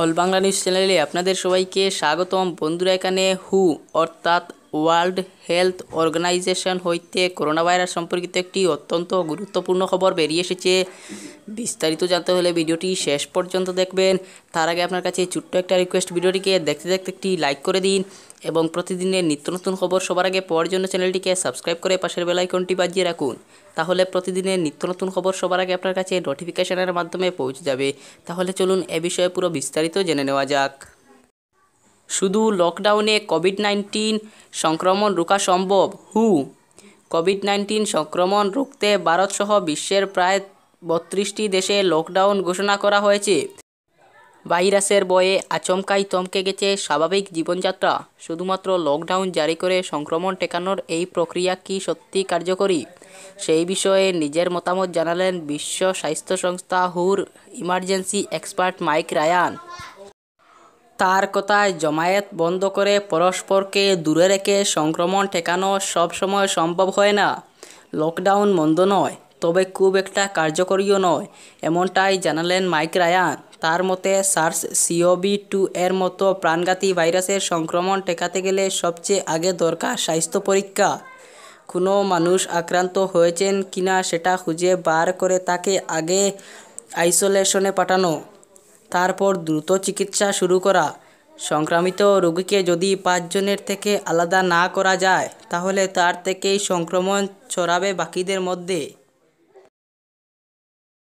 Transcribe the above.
All Bangla news চ্যানেলে আপনাদের সবাইকে স্বাগতম। বন্ধুরা, এখানে হু অর্থাৎ ওয়ার্ল্ড হেলথ অর্গানাইজেশন হইতে করোনা ভাইরাস সম্পর্কিত একটি অত্যন্ত গুরুত্বপূর্ণ খবর বেরিয়ে এসেছে। বিস্তারিত জানতে হলে ভিডিওটি শেষ পর্যন্ত দেখবেন। তার আগে আপনার কাছে ছোট্ট একটা রিকোয়েস্ট, ভিডিওটিকে দেখতে দেখতে একটি লাইক করে দিন এবং প্রতিদিনের নিত্য নতুন খবর সবার আগে পাওয়ার জন্য চ্যানেলটিকে সাবস্ক্রাইব করে পাশের বেল আইকনটি বাজিয়ে রাখুন। তাহলে প্রতিদিনের নিত্য নতুন খবর সবার আগে আপনার কাছে নোটিফিকেশনের মাধ্যমে পৌঁছে যাবে। তাহলে চলুন এ বিষয়ে পুরো বিস্তারিত জেনে নেওয়া যাক। শুধু লকডাউনে কোভিড-19 সংক্রমণ রোকা সম্ভব। কোভিড-19 সংক্রমণ রুখতে ভারতসহ বিশ্বের প্রায় 32টি দেশে লকডাউন ঘোষণা করা হয়েছে। ভাইরাসের ভয়ে আচমকাই থমকে গেছে স্বাভাবিক জীবনযাত্রা। শুধুমাত্র লকডাউন জারি করে সংক্রমণ ঠেকানোর এই প্রক্রিয়া কি সত্যি কার্যকরী? সেই বিষয়ে নিজের মতামত জানালেন বিশ্ব স্বাস্থ্য সংস্থা হুর ইমার্জেন্সি এক্সপার্ট মাইক রায়ান। তার কথায়, জমায়েত বন্ধ করে পরস্পরকে দূরে রেখে সংক্রমণ ঠেকানো সবসময় সম্ভব হয় না। লকডাউন মন্দ নয়, তবে খুব একটা কার্যকরীও নয়, এমনটাই জানালেন মাইক রায়ান। তার মতে, SARS-CoV-2 এর মতো প্রাণঘাতী ভাইরাসের সংক্রমণ ঠেকাতে গেলে সবচেয়ে আগে দরকার স্বাস্থ্য পরীক্ষা। কোনো মানুষ আক্রান্ত হয়েছেন কিনা সেটা খুঁজে বার করে তাকে আগে আইসোলেশনে পাঠানো, তারপর দ্রুত চিকিৎসা শুরু করা। সংক্রামিত রোগীকে যদি 5 জনের থেকে আলাদা না করা যায়, তাহলে তার থেকেই সংক্রমণ ছড়াবে বাকিদের মধ্যে।